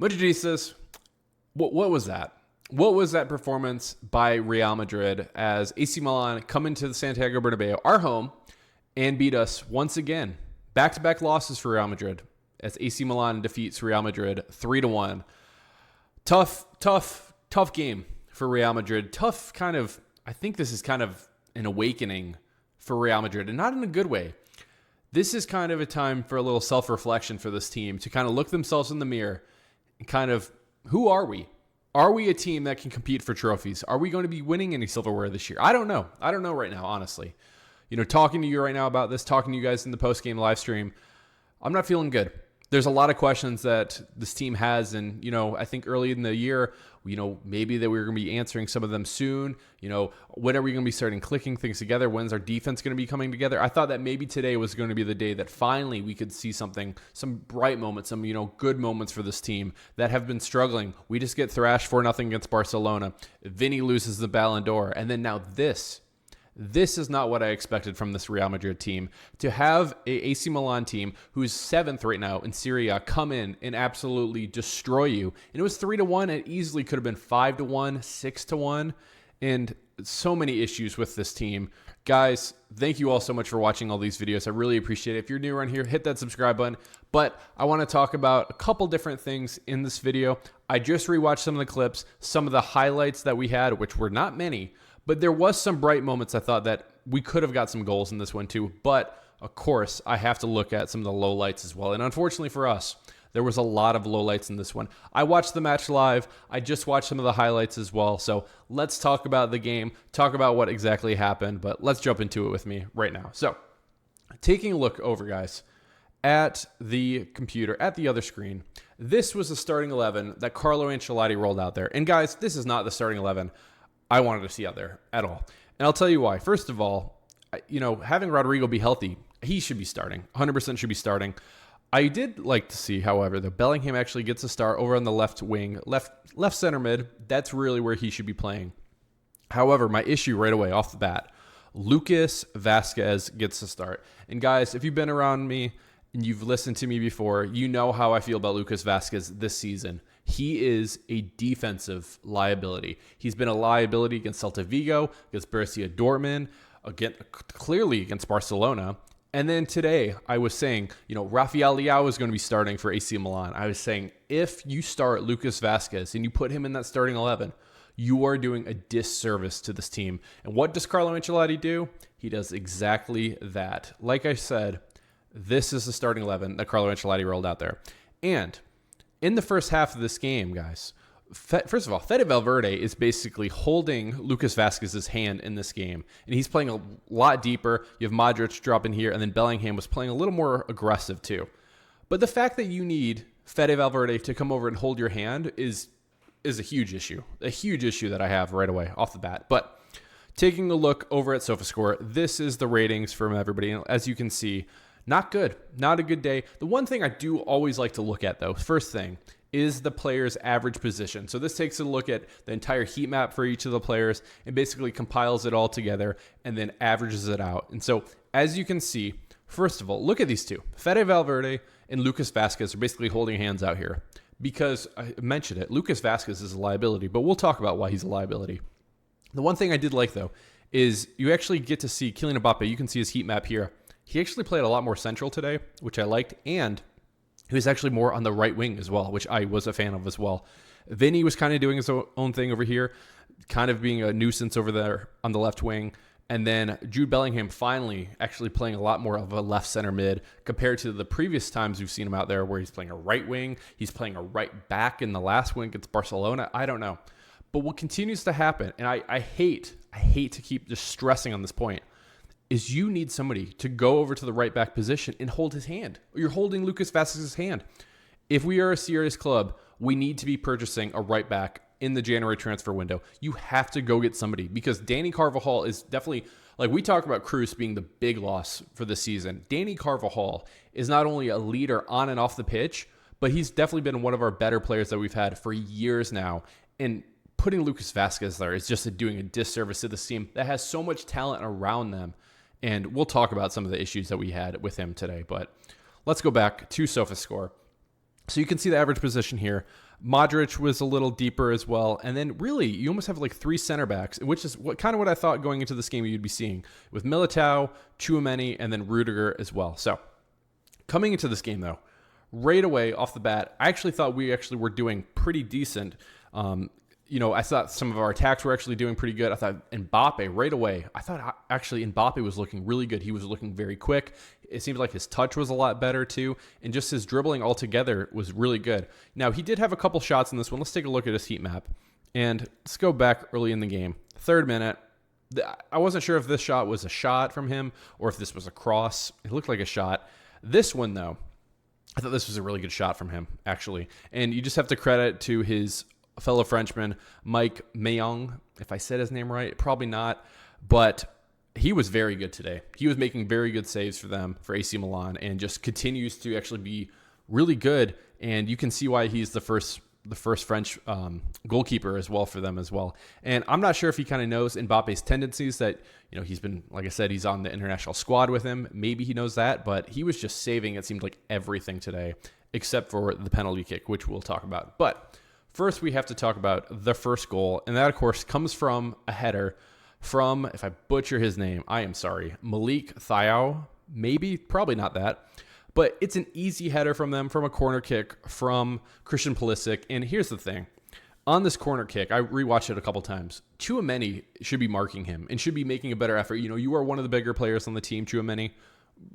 Madridistas, what was that? What was that performance by Real Madrid as AC Milan come into the Santiago Bernabeu, our home, and beat us once again? Back-to-back losses for Real Madrid as AC Milan defeats Real Madrid 3-1. Tough game for Real Madrid. I think this is kind of an awakening for Real Madrid, and not in a good way. This is kind of a time for a little self-reflection for this team to kind of look themselves in the mirror and kind of, who are we? Are we a team that can compete for trophies? Are we going to be winning any silverware this year? I don't know. I don't know right now, honestly. Talking to you right now about this, talking to you guys in the post-game live stream, I'm not feeling good. There's a lot of questions that this team has, and, I think early in the year, maybe that we were going to be answering some of them soon. When are we going to be starting clicking things together? When's our defense going to be coming together? I thought that maybe today was going to be the day that finally we could see something, some bright moments, some, good moments for this team that have been struggling. We just get thrashed 4-0 against Barcelona. Vinny loses the Ballon d'Or. And then now this is not what I expected from this Real Madrid team. To have a AC Milan team who's 7th right now in Serie A come in and absolutely destroy you. And it was 3-1. It easily could have been 5-1, 6-1. And so many issues with this team. Guys, thank you all so much for watching all these videos. I really appreciate it. If you're new around here, hit that subscribe button. But I want to talk about a couple different things in this video. I just rewatched some of the clips, some of the highlights that we had, which were not many. But there was some bright moments. I thought that we could have got some goals in this one too. But, of course, I have to look at some of the lowlights as well. And unfortunately for us, there was a lot of lowlights in this one. I watched the match live. I just watched some of the highlights as well. So let's talk about the game, talk about what exactly happened. But let's jump into it with me right now. So taking a look over, guys, at the computer, at the other screen, this was the starting 11 that Carlo Ancelotti rolled out there. And, guys, this is not the starting 11 I wanted to see out there at all. And I'll tell you why. First of all, having Rodrigo be healthy, he should be starting. 100% should be starting. I did like to see, however, that Bellingham actually gets a start over on the left wing, left center mid. That's really where he should be playing. However, my issue right away off the bat, Lucas Vazquez gets a start. And guys, if you've been around me and you've listened to me before, you know how I feel about Lucas Vazquez this season. He is a defensive liability. He's been a liability against Celta Vigo, against Borussia Dortmund, clearly against Barcelona. And then today, I was saying, Rafael Leao is going to be starting for AC Milan. I was saying, if you start Lucas Vazquez and you put him in that starting 11, you are doing a disservice to this team. And what does Carlo Ancelotti do? He does exactly that. Like I said, this is the starting 11 that Carlo Ancelotti rolled out there. And in the first half of this game, guys, first of all, Fede Valverde is basically holding Lucas Vazquez's hand in this game, and he's playing a lot deeper. You have Modric dropping here, and then Bellingham was playing a little more aggressive too. But the fact that you need Fede Valverde to come over and hold your hand is a huge issue that I have right away off the bat. But taking a look over at SofaScore, this is the ratings from everybody. And as you can see, not good. Not a good day. The one thing I do always like to look at, though, first thing, is the player's average position. So this takes a look at the entire heat map for each of the players and basically compiles it all together and then averages it out. And so as you can see, first of all, look at these two. Fede Valverde and Lucas Vazquez are basically holding hands out here because I mentioned it. Lucas Vazquez is a liability, but we'll talk about why he's a liability. The one thing I did like, though, is you actually get to see Kylian Mbappe. You can see his heat map here. He actually played a lot more central today, which I liked, and he was actually more on the right wing as well, which I was a fan of as well. Vinny was kind of doing his own thing over here, kind of being a nuisance over there on the left wing. And then Jude Bellingham finally actually playing a lot more of a left center mid compared to the previous times we've seen him out there where he's playing a right wing. He's playing a right back in the last win against Barcelona. I don't know. But what continues to happen, and I hate to keep just stressing on this point, is you need somebody to go over to the right back position and hold his hand. You're holding Lucas Vazquez's hand. If we are a serious club, we need to be purchasing a right back in the January transfer window. You have to go get somebody because Dani Carvajal is definitely, like we talk about Cruz being the big loss for the season. Dani Carvajal is not only a leader on and off the pitch, but he's definitely been one of our better players that we've had for years now. And putting Lucas Vazquez there is just doing a disservice to this team that has so much talent around them. And we'll talk about some of the issues that we had with him today. But let's go back to SofaScore. So you can see the average position here. Modric was a little deeper as well. And then really, you almost have like 3 center backs, which is what I thought going into this game you'd be seeing with Militao, Tchouaméni, and then Rudiger as well. So coming into this game, though, right away off the bat, I actually thought we were doing pretty decent. I thought some of our attacks were actually doing pretty good. I thought Mbappe right away. I thought actually Mbappe was looking really good. He was looking very quick. It seemed like his touch was a lot better too, and just his dribbling altogether was really good. Now, he did have a couple shots in this one. Let's take a look at his heat map. And let's go back early in the game. 3rd minute. I wasn't sure if this shot was a shot from him or if this was a cross. It looked like a shot. This one, though, I thought this was a really good shot from him, actually. And you just have to credit to his fellow Frenchman, Mike Mayong. If I said his name right, probably not. But he was very good today. He was making very good saves for them, for AC Milan, and just continues to actually be really good. And you can see why he's the first French goalkeeper as well for them as well. And I'm not sure if he kind of knows Mbappe's tendencies that, he's been, like I said, he's on the international squad with him. Maybe he knows that, but he was just saving, it seemed like, everything today, except for the penalty kick, which we'll talk about. But first, we have to talk about the first goal, and that, of course, comes from a header from, if I butcher his name, I am sorry, Malik Thiaw, probably not that, but it's an easy header from them, from a corner kick from Christian Pulisic. And here's the thing. On this corner kick, I rewatched it a couple times. Tchouaméni should be marking him and should be making a better effort. You are one of the bigger players on the team, Tchouaméni.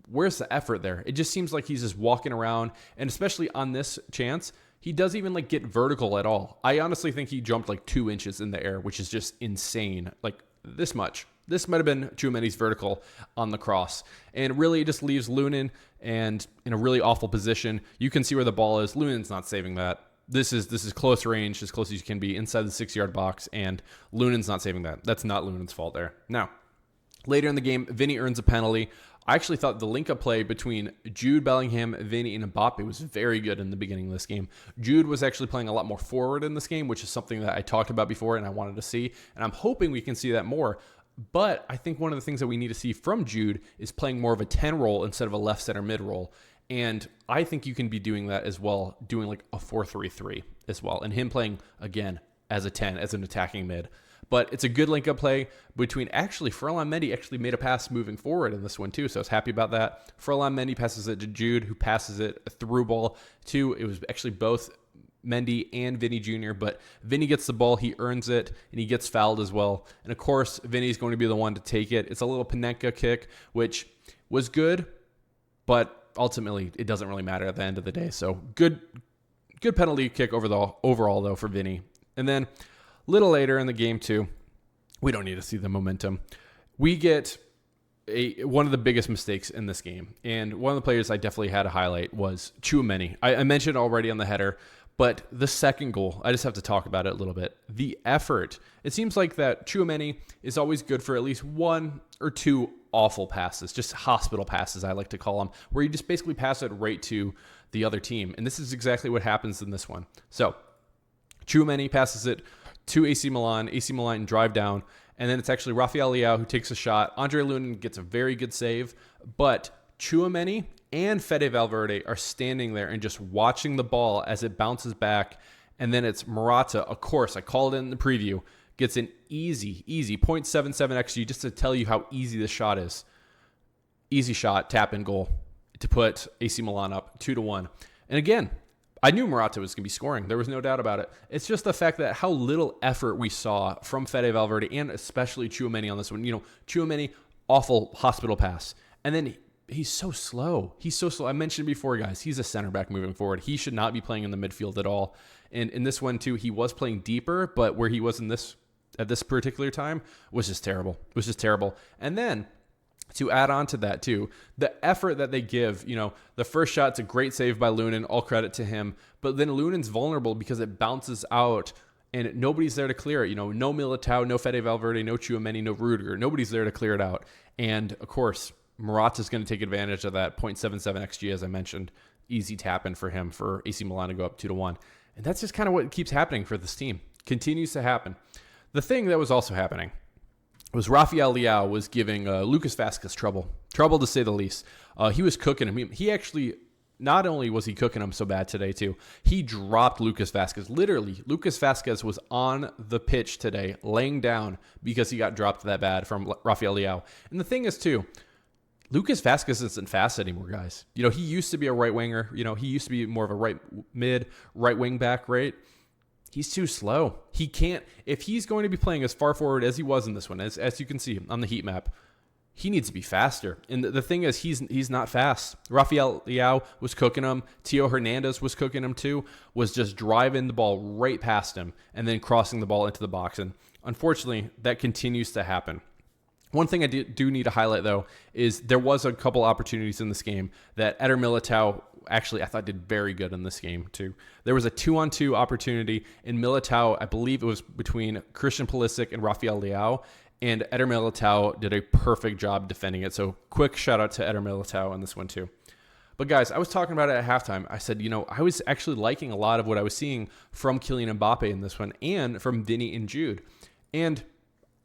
Where's the effort there? It just seems like he's just walking around, and especially on this chance, he doesn't even get vertical at all. I honestly think he jumped 2 inches in the air, which is just insane. This much. This might have been Tchouaméni's vertical on the cross. And really, it just leaves Lunin and in a really awful position. You can see where the ball is. Lunin's not saving that. This is close range, as close as you can be inside the 6-yard box, and Lunin's not saving that. That's not Lunin's fault there. Now, later in the game, Vinny earns a penalty. I actually thought the link-up play between Jude Bellingham, Vinny, and Mbappe was very good in the beginning of this game. Jude was actually playing a lot more forward in this game, which is something that I talked about before and I wanted to see, and I'm hoping we can see that more. But I think one of the things that we need to see from Jude is playing more of a 10 role instead of a left center mid role. And I think you can be doing that as well, doing a 4-3-3 as well, and him playing, again, as a 10, as an attacking mid. But it's a good link-up play between, actually, Ferland Mendy actually made a pass moving forward in this one, too, so I was happy about that. Ferland Mendy passes it to Jude, who passes it a through ball to, it was actually both Mendy and Vinny Jr., but Vinny gets the ball, he earns it, and he gets fouled as well. And, of course, Vinny's going to be the one to take it. It's a little Panenka kick, which was good, but ultimately it doesn't really matter at the end of the day. So good penalty kick overall, though, for Vinny. And then a little later in the game, too, we don't need to see the momentum. We get one of the biggest mistakes in this game. And one of the players I definitely had to highlight was Tchouaméni. I mentioned already on the header, but the second goal, I just have to talk about it a little bit. The effort. It seems like that Tchouaméni is always good for at least 1 or 2 awful passes, just hospital passes, I like to call them, where you just basically pass it right to the other team. And this is exactly what happens in this one. So Tchouaméni passes it to AC Milan drive down, and then it's actually Rafael Leao who takes a shot. Andre Lunin gets a very good save, but Tchouaméni and Fede Valverde are standing there and just watching the ball as it bounces back, and then it's Morata, of course, I called it in the preview, gets an easy 0.77 XG, just to tell you how easy this shot is. Easy shot, tap in goal to put AC Milan up 2-1. And again, I knew Morata was going to be scoring. There was no doubt about it. It's just the fact that how little effort we saw from Fede Valverde and especially Tchouaméni on this one. Tchouaméni, awful hospital pass. And then he's so slow. I mentioned before, guys, he's a center back moving forward. He should not be playing in the midfield at all. And in this one, too, he was playing deeper, but where he was at this particular time was just terrible. And then to add on to that, too, the effort that they give, the first shot's a great save by Lunin, all credit to him, but then Lunin's vulnerable because it bounces out and nobody's there to clear it. No Militao, no Fede Valverde, no Tchouaméni, no Rudiger. Nobody's there to clear it out. And, of course, Morata's going to take advantage of that 0.77 XG, as I mentioned. Easy tap-in for him for AC Milan to go up 2-1. And that's just kind of what keeps happening for this team. Continues to happen. The thing that was also happening was Rafael Leao was giving Lucas Vazquez trouble to say the least. He was cooking him. He actually not only was he cooking them so bad today too, he dropped Lucas Vazquez. Literally, Lucas Vazquez was on the pitch today, laying down because he got dropped that bad from Rafael Leao. And the thing is too, Lucas Vazquez isn't fast anymore, guys. You know, he used to be a right winger. You know, he used to be more of a right wing back, right? He's too slow. He can't, if he's going to be playing as far forward as he was in this one, as you can see on the heat map, he needs to be faster. And the thing is, he's not fast. Rafael Leao was cooking him. Theo Hernandez was cooking him too, was just driving the ball right past him and then crossing the ball into the box. And unfortunately, that continues to happen. One thing I do need to highlight, though, is there was a couple opportunities in this game that Eder Militao actually I thought did very good in this game, too. There was a 2-on-2 opportunity in Militao. I believe it was between Christian Pulisic and Rafael Leao, and Eder Militao did a perfect job defending it. So quick shout out to Eder Militao on this one, too. But guys, I was talking about it at halftime. I said, you know, I was actually liking a lot of what I was seeing from Kylian Mbappe in this one and from Vinny and Jude. And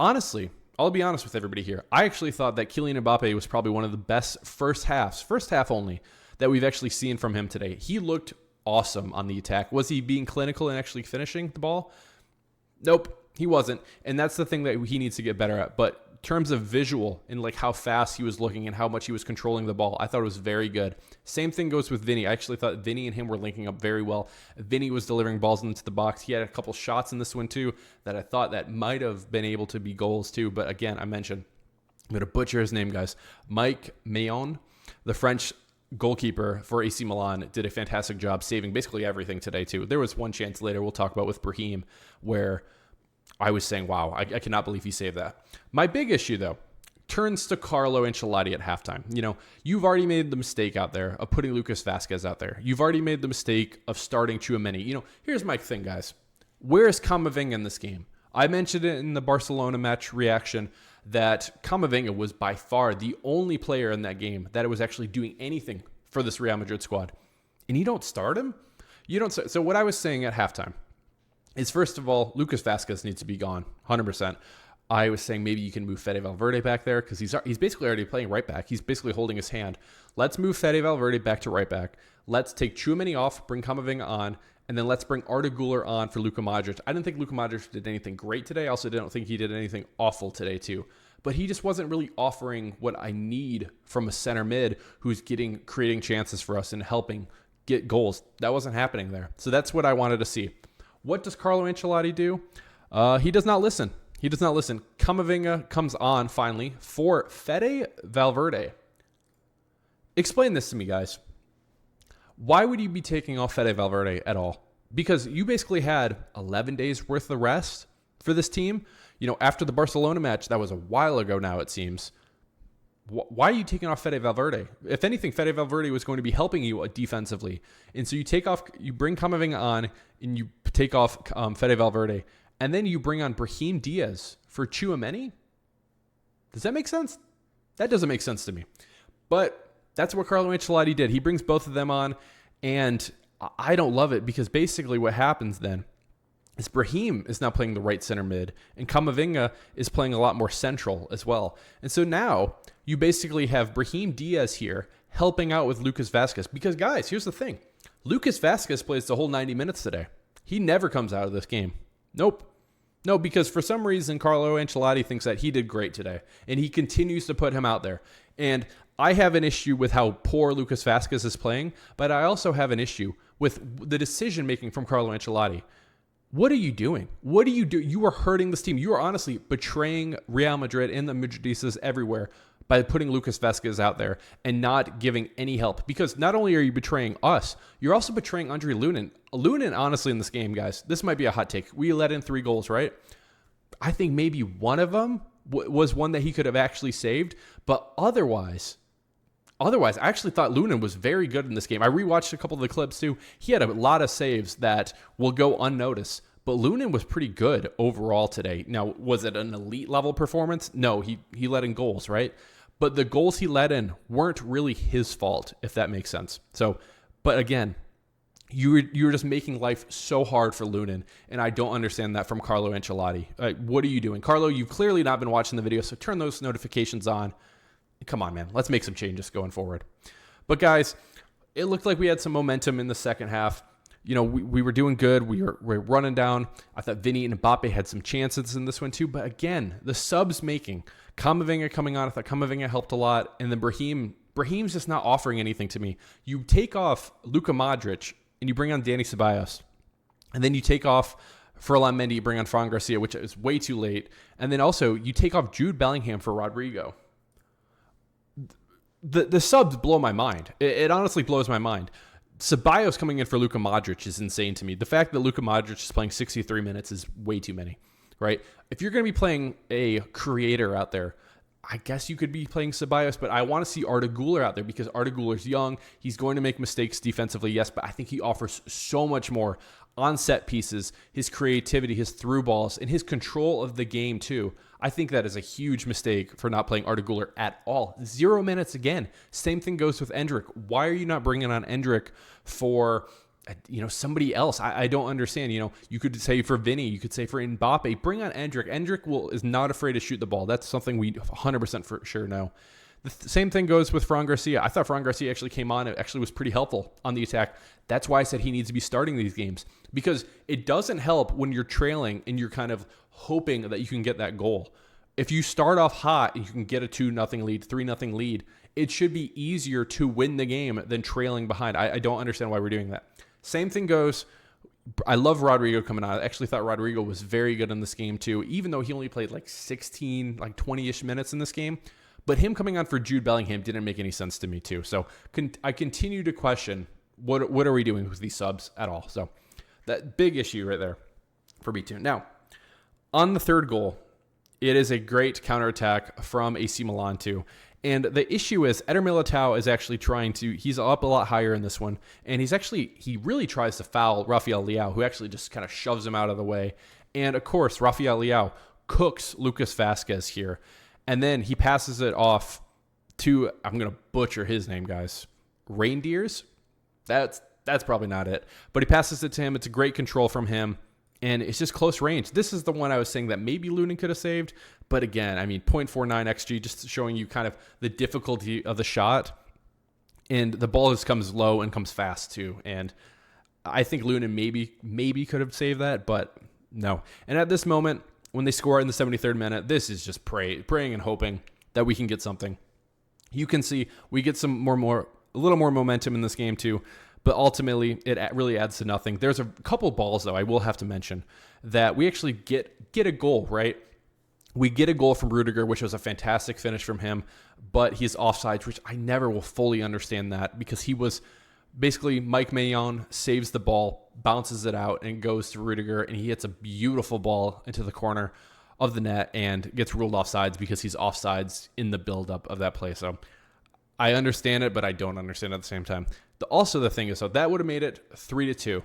honestly, I'll be honest with everybody here. I actually thought that Kylian Mbappe was probably one of the best first half only, that we've actually seen from him today. He looked awesome on the attack. Was he being clinical and actually finishing the ball? Nope, he wasn't. And that's the thing that he needs to get better at. But in terms of visual and like how fast he was looking and how much he was controlling the ball, I thought it was very good. Same thing goes with Vinny. I actually thought Vinny and him were linking up very well. Vinny was delivering balls into the box. He had a couple shots in this one too that I thought that might have been able to be goals too. But again, I mentioned, I'm going to butcher his name, guys. Mike Mayon, the French goalkeeper for AC Milan, did a fantastic job saving basically everything today too. There was one chance later we'll talk about with Brahim where I was saying, wow, I cannot believe he saved that. My big issue, though, turns to Carlo Ancelotti at halftime. You know, you've already made the mistake out there of putting Lucas Vazquez out there. You've already made the mistake of starting Tchouaméni. You know, here's my thing, guys. Where is Camavinga in this game? I mentioned it in the Barcelona match reaction that Camavinga was by far the only player in that game that was actually doing anything for this Real Madrid squad. And you don't start him? You don't. So what I was saying at halftime is, first of all, Lucas Vazquez needs to be gone, 100%. I was saying maybe you can move Fede Valverde back there because he's basically already playing right back. He's basically holding his hand. Let's move Fede Valverde back to right back. Let's take Tchouaméni off, bring Camavinga on, and then let's bring Arda Güler on for Luka Modric. I didn't think Luka Modric did anything great today. I also didn't think he did anything awful today too. But he just wasn't really offering what I need from a center mid who's creating chances for us and helping get goals. That wasn't happening there. So that's what I wanted to see. What does Carlo Ancelotti do? He does not listen. He does not listen. Camavinga comes on finally for Fede Valverde. Explain this to me, guys. Why would you be taking off Fede Valverde at all? Because you basically had 11 days worth of rest for this team. You know, after the Barcelona match, that was a while ago now, it seems. Why are you taking off Fede Valverde? If anything, Fede Valverde was going to be helping you defensively. And so you bring Camavinga on and you take off Fede Valverde. And then you bring on Brahim Diaz for Tchouaméni? Does that make sense? That doesn't make sense to me. But that's what Carlo Ancelotti did. He brings both of them on. And I don't love it because basically what happens then is Brahim is now playing the right center mid, and Camavinga is playing a lot more central as well. And so now you basically have Brahim Diaz here helping out with Lucas Vazquez. Because, guys, here's the thing. Lucas Vazquez plays the whole 90 minutes today. He never comes out of this game. Nope. No, because for some reason, Carlo Ancelotti thinks that he did great today, and he continues to put him out there. And I have an issue with how poor Lucas Vazquez is playing, but I also have an issue with the decision-making from Carlo Ancelotti. What are you doing? What do you do? You are hurting this team. You are honestly betraying Real Madrid and the Madridistas everywhere by putting Lucas Vazquez out there and not giving any help. Because not only are you betraying us, you're also betraying Andre Lunin. Lunin, honestly, in this game, guys, this might be a hot take. We let in 3 goals, right? I think maybe one of them was one that he could have actually saved. But otherwise, I actually thought Lunin was very good in this game. I rewatched a couple of the clips too. He had a lot of saves that will go unnoticed, but Lunin was pretty good overall today. Now, was it an elite level performance? No, he let in goals, right? But the goals he let in weren't really his fault, if that makes sense. So, but again, you're just making life so hard for Lunin, and I don't understand that from Carlo Ancelotti. What are you doing? Carlo, you've clearly not been watching the video, so turn those notifications on. Come on, man. Let's make some changes going forward. But guys, it looked like we had some momentum in the second half. We were doing good. We were running down. I thought Vinny and Mbappe had some chances in this one too. But again, the subs making. Camavinga coming on. I thought Camavinga helped a lot. And then Brahim's just not offering anything to me. You take off Luka Modric and you bring on Dani Ceballos. And then you take off Ferland Mendy, you bring on Fran Garcia, which is way too late. And then also you take off Jude Bellingham for Rodrigo. The subs blow my mind. It honestly blows my mind. Ceballos coming in for Luka Modric is insane to me. The fact that Luka Modric is playing 63 minutes is way too many, right? If you're going to be playing a creator out there, I guess you could be playing Ceballos, but I want to see Arda Güler out there because Arda Güler's young. He's going to make mistakes defensively, yes, but I think he offers so much more on set pieces, his creativity, his through balls, and his control of the game too. I think that is a huge mistake for not playing Arda Güler at all. 0 minutes again. Same thing goes with Endrick. Why are you not bringing on Endrick for somebody else? I don't understand. You could say for Vinny, you could say for Mbappe, bring on Endrick. Endrick is not afraid to shoot the ball. That's something we 100% for sure know. The same thing goes with Fran Garcia. I thought Fran Garcia actually came on. It actually was pretty helpful on the attack. That's why I said he needs to be starting these games, because it doesn't help when you're trailing and you're kind of hoping that you can get that goal. If you start off hot and you can get a 2-0 lead, 3-0 lead, it should be easier to win the game than trailing behind. I don't understand why we're doing that. Same thing goes. I love Rodrigo coming out. I actually thought Rodrigo was very good in this game too, even though he only played 20-ish minutes in this game. But him coming on for Jude Bellingham didn't make any sense to me too. So I continue to question what are we doing with these subs at all. So that big issue right there for me too. Now, on the third goal, it is a great counterattack from AC Milan too. And the issue is Eder Militao is actually he's up a lot higher in this one. And he really tries to foul Rafael Leao, who actually just kind of shoves him out of the way. And of course, Rafael Leao cooks Lucas Vazquez here. And then he passes it off to, I'm going to butcher his name, guys. Reindeers? That's probably not it. But he passes it to him. It's a great control from him. And it's just close range. This is the one I was saying that maybe Lunin could have saved. But again, 0.49 XG, just showing you kind of the difficulty of the shot. And the ball just comes low and comes fast too. And I think Lunin maybe could have saved that, but no. And at this moment, when they score in the 73rd minute, this is just praying and hoping that we can get something. You can see we get a little more momentum in this game too, but ultimately it really adds to nothing. There's a couple balls though I will have to mention that we actually get a goal, right? We get a goal from Rudiger, which was a fantastic finish from him, but he's offsides, which I never will fully understand that, because he was basically Mike Maignan saves the ball, bounces it out, and goes to Rudiger, and he hits a beautiful ball into the corner of the net and gets ruled offsides because he's offsides in the buildup of that play. So I understand it, but I don't understand it at the same time. The thing is, so that would have made it 3-2.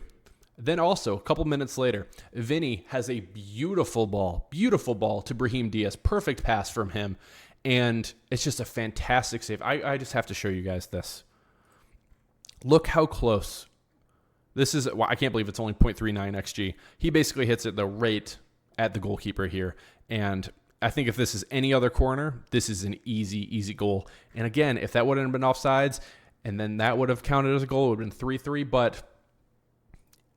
Then also, a couple minutes later, Vinny has a beautiful ball to Brahim Diaz. Perfect pass from him, and it's just a fantastic save. I just have to show you guys this. Look how close. This is, I can't believe it's only 0.39 XG. He basically hits it right at the goalkeeper here. And I think if this is any other corner, this is an easy goal. And again, if that wouldn't have been offsides, and then that would have counted as a goal, it would have been 3-3. But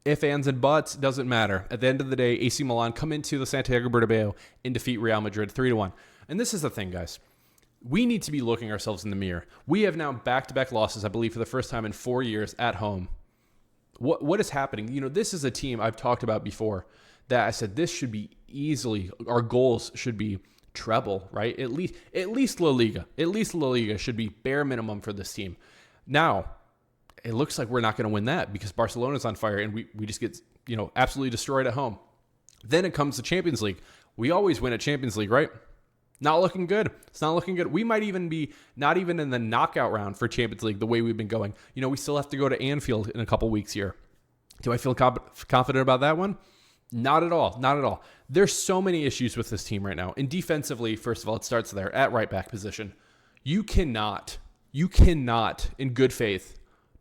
if, ands, and buts, doesn't matter. At the end of the day, AC Milan come into the Santiago Bernabeu and defeat Real Madrid 3-1. And this is the thing, guys. We need to be looking ourselves in the mirror. We have now back-to-back losses, I believe, for the first time in 4 years at home. What is happening? This is a team I've talked about before that I said this should be easily, our goals should be treble, right? At least La Liga. At least La Liga should be bare minimum for this team. Now, it looks like we're not going to win that because Barcelona's on fire and we just get, absolutely destroyed at home. Then it comes to Champions League. We always win at Champions League, right? Not looking good. It's not looking good. We might even be not even in the knockout round for Champions League the way we've been going. We still have to go to Anfield in a couple weeks here. Do I feel confident about that one? Not at all. Not at all. There's so many issues with this team right now. And defensively, first of all, it starts there at right back position. You cannot, in good faith,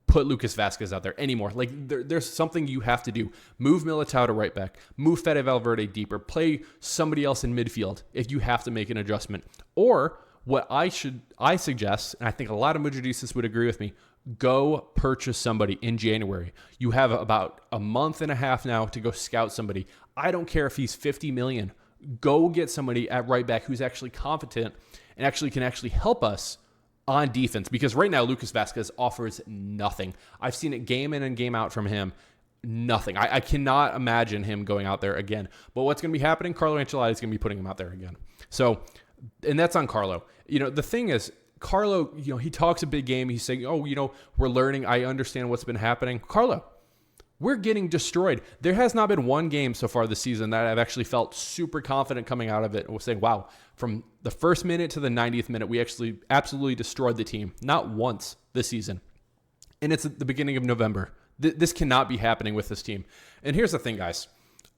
put Lucas Vazquez out there anymore. There's something you have to do. Move Militao to right back. Move Fede Valverde deeper. Play somebody else in midfield if you have to make an adjustment. Or what I suggest, and I think a lot of Madridistas would agree with me, Go purchase somebody in January. You have about a month and a half now to go scout somebody. I don't care if he's 50 million. Go get somebody at right back who's actually competent and actually can actually help us on defense, because right now Lucas Vazquez offers nothing. I've seen it game in and game out from him. Nothing. I cannot imagine him going out there again. But what's going to be happening? Carlo Ancelotti is going to be putting him out there again. So, and that's on Carlo. The thing is, Carlo, he talks a big game. He's saying, we're learning. I understand what's been happening. Carlo, we're getting destroyed. There has not been one game so far this season that I've actually felt super confident coming out of it and was saying, wow, from the first minute to the 90th minute, we actually absolutely destroyed the team. Not once this season. And it's at the beginning of November. This cannot be happening with this team. And here's the thing, guys.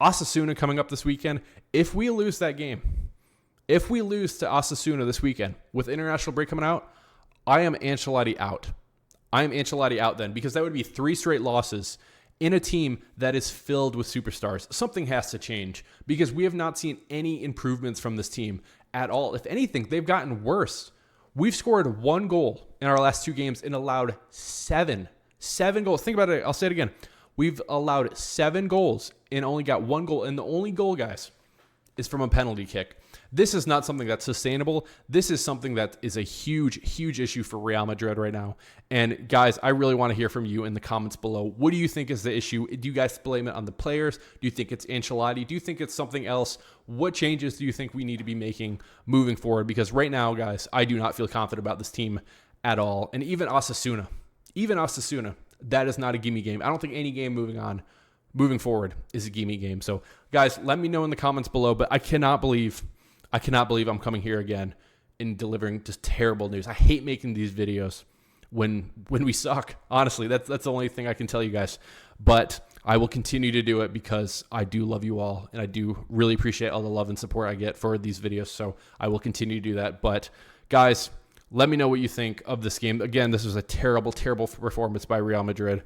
Osasuna coming up this weekend. If we lose that game, if we lose to Osasuna this weekend with international break coming out, I am Ancelotti out. I am Ancelotti out then, because that would be 3 straight losses in a team that is filled with superstars. Something has to change, because we have not seen any improvements from this team at all. If anything, they've gotten worse. We've scored 1 goal in our last 2 games and allowed 7 goals. Think about it. I'll say it again. We've allowed 7 goals and only got 1 goal. And the only goal, guys, is from a penalty kick. This is not something that's sustainable. This is something that is a huge, huge issue for Real Madrid right now. And guys, I really want to hear from you in the comments below. What do you think is the issue? Do you guys blame it on the players? Do you think it's Ancelotti? Do you think it's something else? What changes do you think we need to be making moving forward? Because right now, guys, I do not feel confident about this team at all. And even Osasuna, that is not a gimme game. I don't think any game moving forward is a gimme game. So guys, let me know in the comments below, but I cannot believe I'm coming here again and delivering just terrible news. I hate making these videos when we suck. Honestly, that's the only thing I can tell you guys. But I will continue to do it because I do love you all, and I do really appreciate all the love and support I get for these videos. So I will continue to do that. But guys, let me know what you think of this game. Again, this was a terrible, terrible performance by Real Madrid,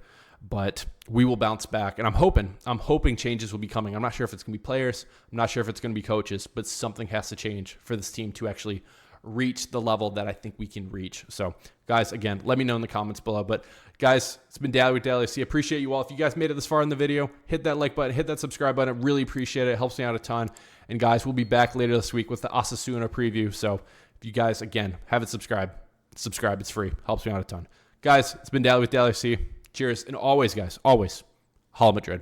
but we will bounce back. And I'm hoping changes will be coming. I'm not sure if it's going to be players. I'm not sure if it's going to be coaches, but something has to change for this team to actually reach the level that I think we can reach. So guys, again, let me know in the comments below. But guys, it's been Dally with Dallyfc. Appreciate you all. If you guys made it this far in the video, hit that like button, hit that subscribe button. Really appreciate it. It helps me out a ton. And guys, we'll be back later this week with the Osasuna preview. So if you guys, again, haven't subscribed, subscribe. It's free. Helps me out a ton. Guys, it's been Dally with Dallyfc. Cheers. And always, guys, always, Real Madrid.